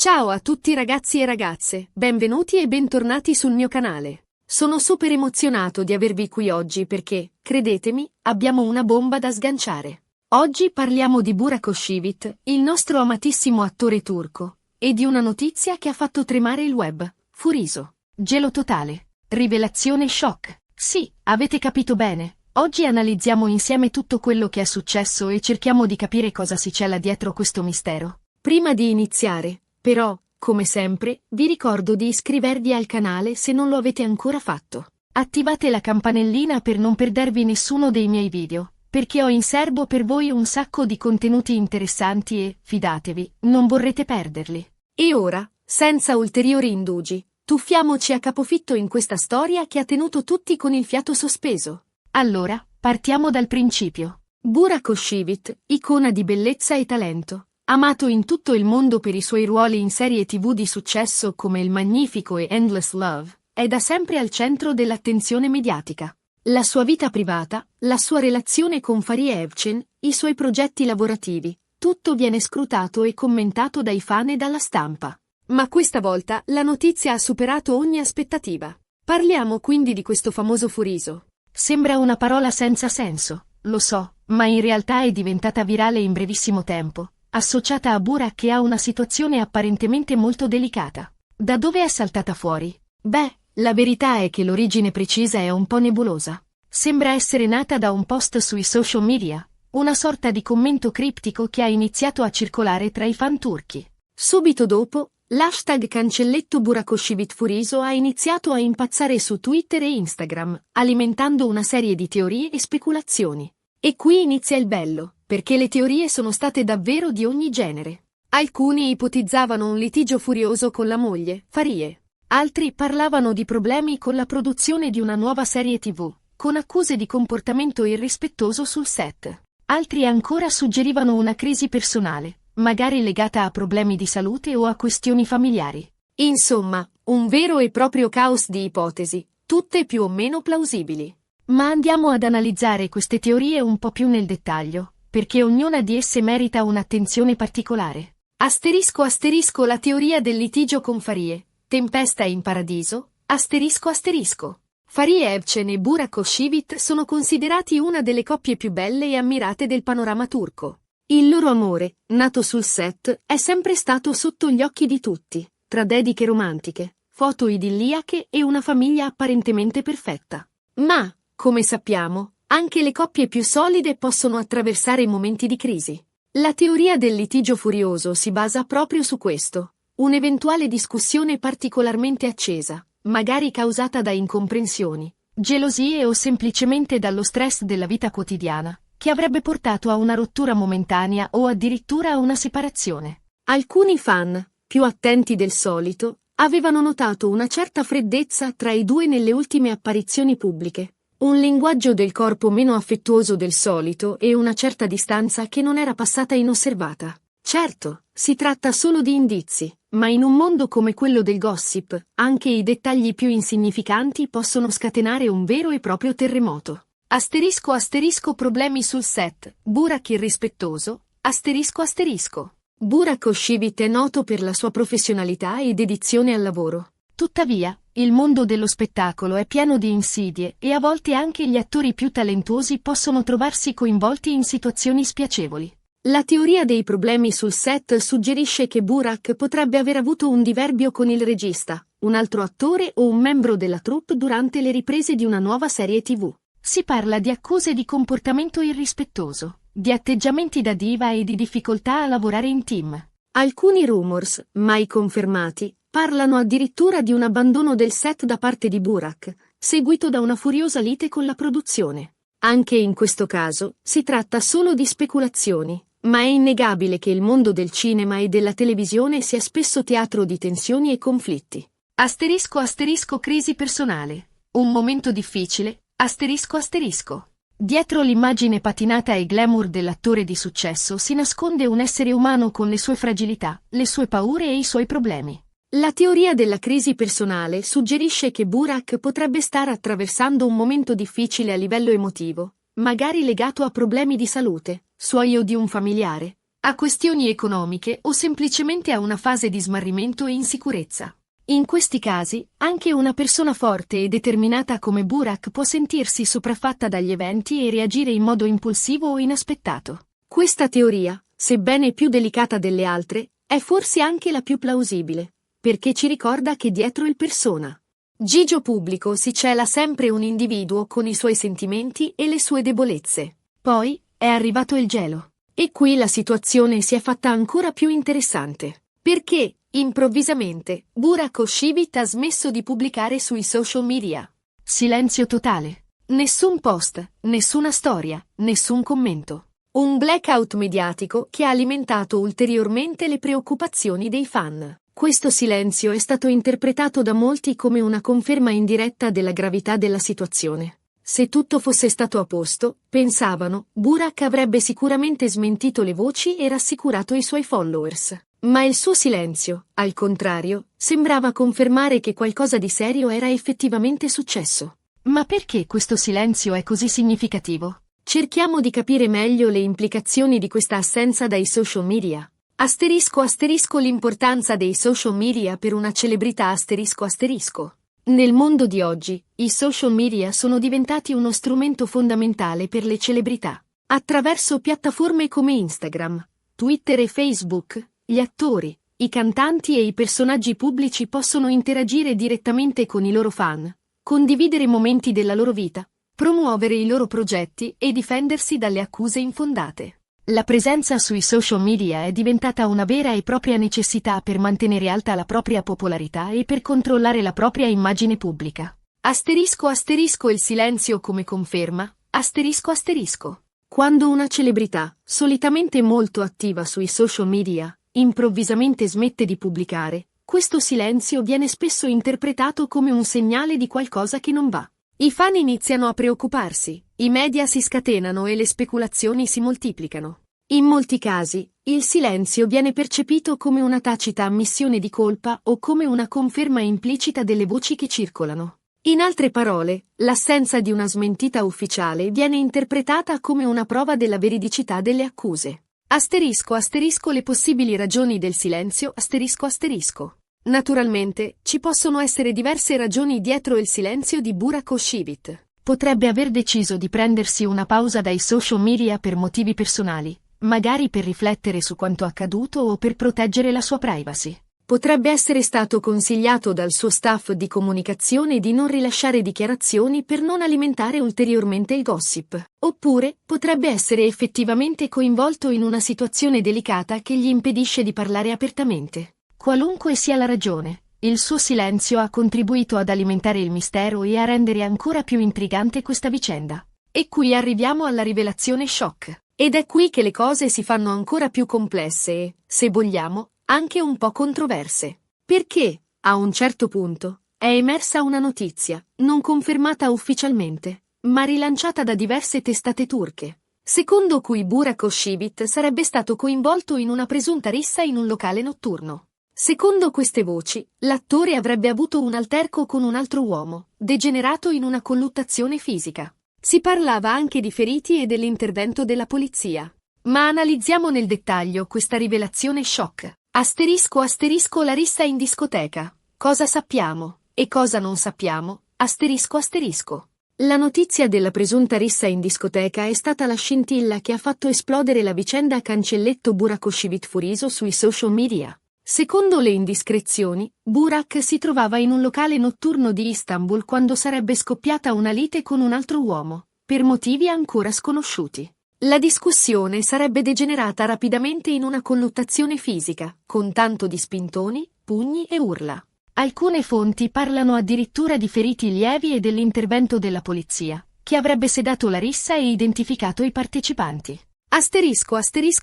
Ciao a tutti ragazzi e ragazze, benvenuti e bentornati sul mio canale. Sono super emozionato di avervi qui oggi perché, credetemi, abbiamo una bomba da sganciare. Oggi parliamo di Burak Özçivit, il nostro amatissimo attore turco, e di una notizia che ha fatto tremare il web, Furiso. Gelo totale. Rivelazione shock. Sì, avete capito bene. Oggi analizziamo insieme tutto quello che è successo e cerchiamo di capire cosa si cela dietro questo mistero. Prima di iniziare, però, come sempre, vi ricordo di iscrivervi al canale se non lo avete ancora fatto. Attivate la campanellina per non perdervi nessuno dei miei video, perché ho in serbo per voi un sacco di contenuti interessanti e, fidatevi, non vorrete perderli. E ora, senza ulteriori indugi, tuffiamoci a capofitto in questa storia che ha tenuto tutti con il fiato sospeso. Allora, partiamo dal principio. Burak Özçivit, icona di bellezza e talento. Amato in tutto il mondo per i suoi ruoli in serie TV di successo come Il Magnifico e Endless Love, è da sempre al centro dell'attenzione mediatica. La sua vita privata, la sua relazione con Fahriye Evcen, i suoi progetti lavorativi, tutto viene scrutato e commentato dai fan e dalla stampa. Ma questa volta la notizia ha superato ogni aspettativa. Parliamo quindi di questo famoso Furiso. Sembra una parola senza senso, lo so, ma in realtà è diventata virale in brevissimo tempo, associata a Burak che ha una situazione apparentemente molto delicata. Da dove è saltata fuori? Beh, la verità è che l'origine precisa è un po' nebulosa. Sembra essere nata da un post sui social media, una sorta di commento criptico che ha iniziato a circolare tra i fan turchi. Subito dopo, l'hashtag cancelletto Burak Özçivit Furiso ha iniziato a impazzare su Twitter e Instagram, alimentando una serie di teorie e speculazioni. E qui inizia il bello, perché le teorie sono state davvero di ogni genere. Alcuni ipotizzavano un litigio furioso con la moglie, Fahriye. Altri parlavano di problemi con la produzione di una nuova serie TV, con accuse di comportamento irrispettoso sul set. Altri ancora suggerivano una crisi personale, magari legata a problemi di salute o a questioni familiari. Insomma, un vero e proprio caos di ipotesi, tutte più o meno plausibili. Ma andiamo ad analizzare queste teorie un po' più nel dettaglio, perché ognuna di esse merita un'attenzione particolare. Asterisco la teoria del litigio con Fahriye, tempesta in paradiso, asterisco. Fahriye Evcen e Burak Özçivit sono considerati una delle coppie più belle e ammirate del panorama turco. Il loro amore, nato sul set, è sempre stato sotto gli occhi di tutti, tra dediche romantiche, foto idilliache e una famiglia apparentemente perfetta. Ma, come sappiamo, anche le coppie più solide possono attraversare momenti di crisi. La teoria del litigio furioso si basa proprio su questo, un'eventuale discussione particolarmente accesa, magari causata da incomprensioni, gelosie o semplicemente dallo stress della vita quotidiana, che avrebbe portato a una rottura momentanea o addirittura a una separazione. Alcuni fan, più attenti del solito, avevano notato una certa freddezza tra i due nelle ultime apparizioni pubbliche, un linguaggio del corpo meno affettuoso del solito e una certa distanza che non era passata inosservata. Certo, si tratta solo di indizi, ma in un mondo come quello del gossip, anche i dettagli più insignificanti possono scatenare un vero e proprio terremoto. Asterisco problemi sul set, Burak irrispettoso, asterisco. Burak Özçivit è noto per la sua professionalità e dedizione al lavoro. Tuttavia, il mondo dello spettacolo è pieno di insidie e a volte anche gli attori più talentuosi possono trovarsi coinvolti in situazioni spiacevoli. La teoria dei problemi sul set suggerisce che Burak potrebbe aver avuto un diverbio con il regista, un altro attore o un membro della troupe durante le riprese di una nuova serie TV. Si parla di accuse di comportamento irrispettoso, di atteggiamenti da diva e di difficoltà a lavorare in team. Alcuni rumors, mai confermati, parlano addirittura di un abbandono del set da parte di Burak, seguito da una furiosa lite con la produzione. Anche in questo caso, si tratta solo di speculazioni, ma è innegabile che il mondo del cinema e della televisione sia spesso teatro di tensioni e conflitti. Asterisco crisi personale. Un momento difficile, asterisco. Dietro l'immagine patinata e glamour dell'attore di successo si nasconde un essere umano con le sue fragilità, le sue paure e i suoi problemi. La teoria della crisi personale suggerisce che Burak potrebbe stare attraversando un momento difficile a livello emotivo, magari legato a problemi di salute, suoi o di un familiare, a questioni economiche o semplicemente a una fase di smarrimento e insicurezza. In questi casi, anche una persona forte e determinata come Burak può sentirsi sopraffatta dagli eventi e reagire in modo impulsivo o inaspettato. Questa teoria, sebbene più delicata delle altre, è forse anche la più plausibile, perché ci ricorda che dietro il persona Gigio pubblico si cela sempre un individuo con i suoi sentimenti e le sue debolezze. Poi, è arrivato il gelo. E qui la situazione si è fatta ancora più interessante. Perché, improvvisamente, Burak Oshivit ha smesso di pubblicare sui social media. Silenzio totale. Nessun post, nessuna storia, nessun commento. Un blackout mediatico che ha alimentato ulteriormente le preoccupazioni dei fan. Questo silenzio è stato interpretato da molti come una conferma indiretta della gravità della situazione. Se tutto fosse stato a posto, pensavano, Burak avrebbe sicuramente smentito le voci e rassicurato i suoi followers. Ma il suo silenzio, al contrario, sembrava confermare che qualcosa di serio era effettivamente successo. Ma perché questo silenzio è così significativo? Cerchiamo di capire meglio le implicazioni di questa assenza dai social media. *** l'importanza dei social media per una celebrità ***. Nel mondo di oggi, i social media sono diventati uno strumento fondamentale per le celebrità. Attraverso piattaforme come Instagram, Twitter e Facebook, gli attori, i cantanti e i personaggi pubblici possono interagire direttamente con i loro fan, condividere momenti della loro vita, promuovere i loro progetti e difendersi dalle accuse infondate. La presenza sui social media è diventata una vera e propria necessità per mantenere alta la propria popolarità e per controllare la propria immagine pubblica. *** il silenzio come conferma, ***. Quando una celebrità, solitamente molto attiva sui social media, improvvisamente smette di pubblicare, questo silenzio viene spesso interpretato come un segnale di qualcosa che non va. I fan iniziano a preoccuparsi, i media si scatenano e le speculazioni si moltiplicano. In molti casi, il silenzio viene percepito come una tacita ammissione di colpa o come una conferma implicita delle voci che circolano. In altre parole, l'assenza di una smentita ufficiale viene interpretata come una prova della veridicità delle accuse. Le possibili ragioni del silenzio ***. Naturalmente, ci possono essere diverse ragioni dietro il silenzio di Burak Oshivit. Potrebbe aver deciso di prendersi una pausa dai social media per motivi personali, magari per riflettere su quanto accaduto o per proteggere la sua privacy. Potrebbe essere stato consigliato dal suo staff di comunicazione di non rilasciare dichiarazioni per non alimentare ulteriormente il gossip. Oppure, potrebbe essere effettivamente coinvolto in una situazione delicata che gli impedisce di parlare apertamente. Qualunque sia la ragione, il suo silenzio ha contribuito ad alimentare il mistero e a rendere ancora più intrigante questa vicenda. E qui arriviamo alla rivelazione shock. Ed è qui che le cose si fanno ancora più complesse e, se vogliamo, anche un po' controverse. Perché, a un certo punto, è emersa una notizia, non confermata ufficialmente, ma rilanciata da diverse testate turche, secondo cui Burak Oshivit sarebbe stato coinvolto in una presunta rissa in un locale notturno. Secondo queste voci, l'attore avrebbe avuto un alterco con un altro uomo, degenerato in una colluttazione fisica. Si parlava anche di feriti e dell'intervento della polizia. Ma analizziamo nel dettaglio questa rivelazione shock. La rissa in discoteca. Cosa sappiamo? E cosa non sappiamo? La notizia della presunta rissa in discoteca è stata la scintilla che ha fatto esplodere la vicenda cancelletto Burak Oshivit Furiso sui social media. Secondo le indiscrezioni, Burak si trovava in un locale notturno di Istanbul quando sarebbe scoppiata una lite con un altro uomo, per motivi ancora sconosciuti. La discussione sarebbe degenerata rapidamente in una colluttazione fisica, con tanto di spintoni, pugni e urla. Alcune fonti parlano addirittura di feriti lievi e dell'intervento della polizia, che avrebbe sedato la rissa e identificato i partecipanti.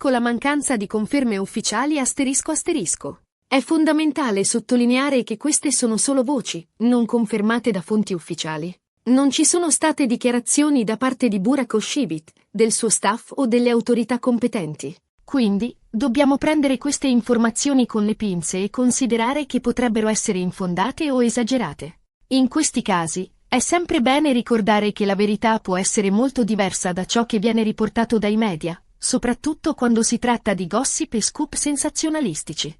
La mancanza di conferme ufficiali È fondamentale sottolineare che queste sono solo voci, non confermate da fonti ufficiali. Non ci sono state dichiarazioni da parte di Burak Oshivit, del suo staff o delle autorità competenti. Quindi, dobbiamo prendere queste informazioni con le pinze e considerare che potrebbero essere infondate o esagerate. In questi casi, è sempre bene ricordare che la verità può essere molto diversa da ciò che viene riportato dai media, soprattutto quando si tratta di gossip e scoop sensazionalistici.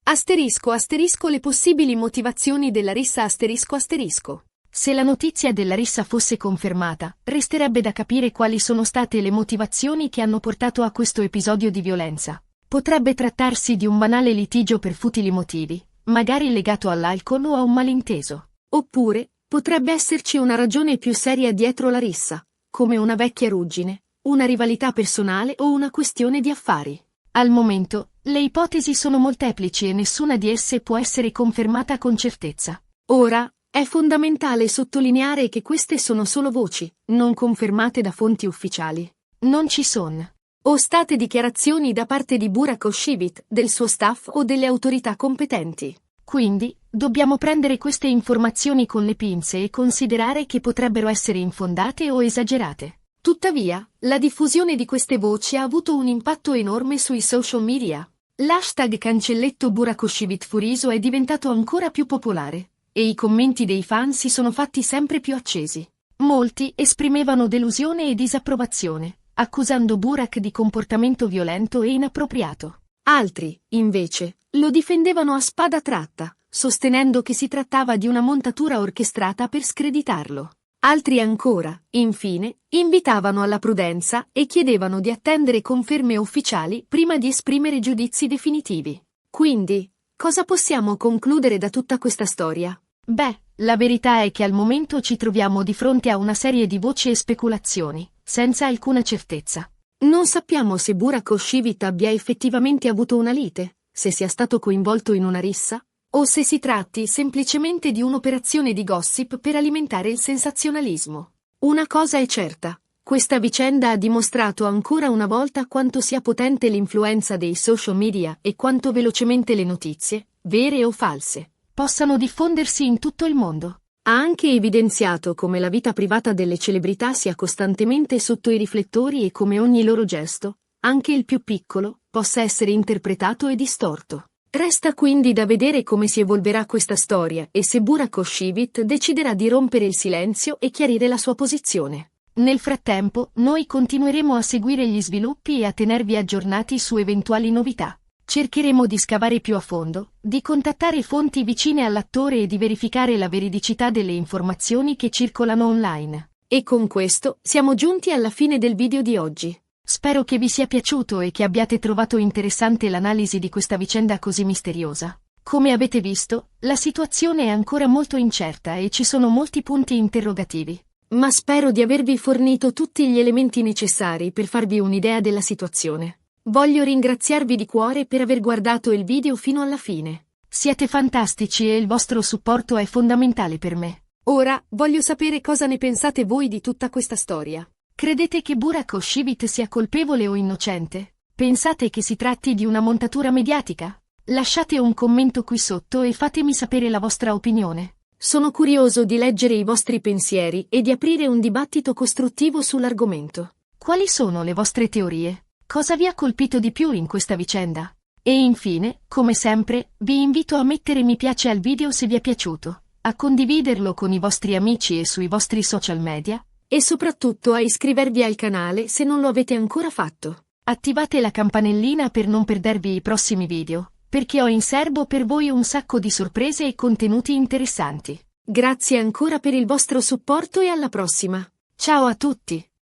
Asterisco le possibili motivazioni della rissa asterisco. Se la notizia della rissa fosse confermata, resterebbe da capire quali sono state le motivazioni che hanno portato a questo episodio di violenza. Potrebbe trattarsi di un banale litigio per futili motivi, magari legato all'alcol o a un malinteso. Oppure, potrebbe esserci una ragione più seria dietro la rissa, come una vecchia ruggine, una rivalità personale o una questione di affari. Al momento, le ipotesi sono molteplici e nessuna di esse può essere confermata con certezza. Ora, è fondamentale sottolineare che queste sono solo voci, non confermate da fonti ufficiali. Non ci sono o state dichiarazioni da parte di Burak Özçivit, del suo staff o delle autorità competenti. Quindi, dobbiamo prendere queste informazioni con le pinze e considerare che potrebbero essere infondate o esagerate. Tuttavia, la diffusione di queste voci ha avuto un impatto enorme sui social media. L'hashtag cancelletto Burak Özçivit Furiso è diventato ancora più popolare, e i commenti dei fan si sono fatti sempre più accesi. Molti esprimevano delusione e disapprovazione, accusando Burak di comportamento violento e inappropriato. Altri, invece, lo difendevano a spada tratta, sostenendo che si trattava di una montatura orchestrata per screditarlo. Altri ancora, infine, invitavano alla prudenza e chiedevano di attendere conferme ufficiali prima di esprimere giudizi definitivi. Quindi, cosa possiamo concludere da tutta questa storia? Beh, la verità è che al momento ci troviamo di fronte a una serie di voci e speculazioni, senza alcuna certezza. Non sappiamo se Burak Özçivit abbia effettivamente avuto una lite, se sia stato coinvolto in una rissa, o se si tratti semplicemente di un'operazione di gossip per alimentare il sensazionalismo. Una cosa è certa, questa vicenda ha dimostrato ancora una volta quanto sia potente l'influenza dei social media e quanto velocemente le notizie, vere o false, possano diffondersi in tutto il mondo. Ha anche evidenziato come la vita privata delle celebrità sia costantemente sotto i riflettori e come ogni loro gesto, anche il più piccolo, possa essere interpretato e distorto. Resta quindi da vedere come si evolverà questa storia e se Burak Özçivit deciderà di rompere il silenzio e chiarire la sua posizione. Nel frattempo, noi continueremo a seguire gli sviluppi e a tenervi aggiornati su eventuali novità. Cercheremo di scavare più a fondo, di contattare fonti vicine all'attore e di verificare la veridicità delle informazioni che circolano online. E con questo siamo giunti alla fine del video di oggi. Spero che vi sia piaciuto e che abbiate trovato interessante l'analisi di questa vicenda così misteriosa. Come avete visto, la situazione è ancora molto incerta e ci sono molti punti interrogativi. Ma spero di avervi fornito tutti gli elementi necessari per farvi un'idea della situazione. Voglio ringraziarvi di cuore per aver guardato il video fino alla fine. Siete fantastici e il vostro supporto è fondamentale per me. Ora, voglio sapere cosa ne pensate voi di tutta questa storia. Credete che Burak Özçivit sia colpevole o innocente? Pensate che si tratti di una montatura mediatica? Lasciate un commento qui sotto e fatemi sapere la vostra opinione. Sono curioso di leggere i vostri pensieri e di aprire un dibattito costruttivo sull'argomento. Quali sono le vostre teorie? Cosa vi ha colpito di più in questa vicenda? E infine, come sempre, vi invito a mettere mi piace al video se vi è piaciuto, a condividerlo con i vostri amici e sui vostri social media, e soprattutto a iscrivervi al canale se non lo avete ancora fatto. Attivate la campanellina per non perdervi i prossimi video, perché ho in serbo per voi un sacco di sorprese e contenuti interessanti. Grazie ancora per il vostro supporto e alla prossima. Ciao a tutti!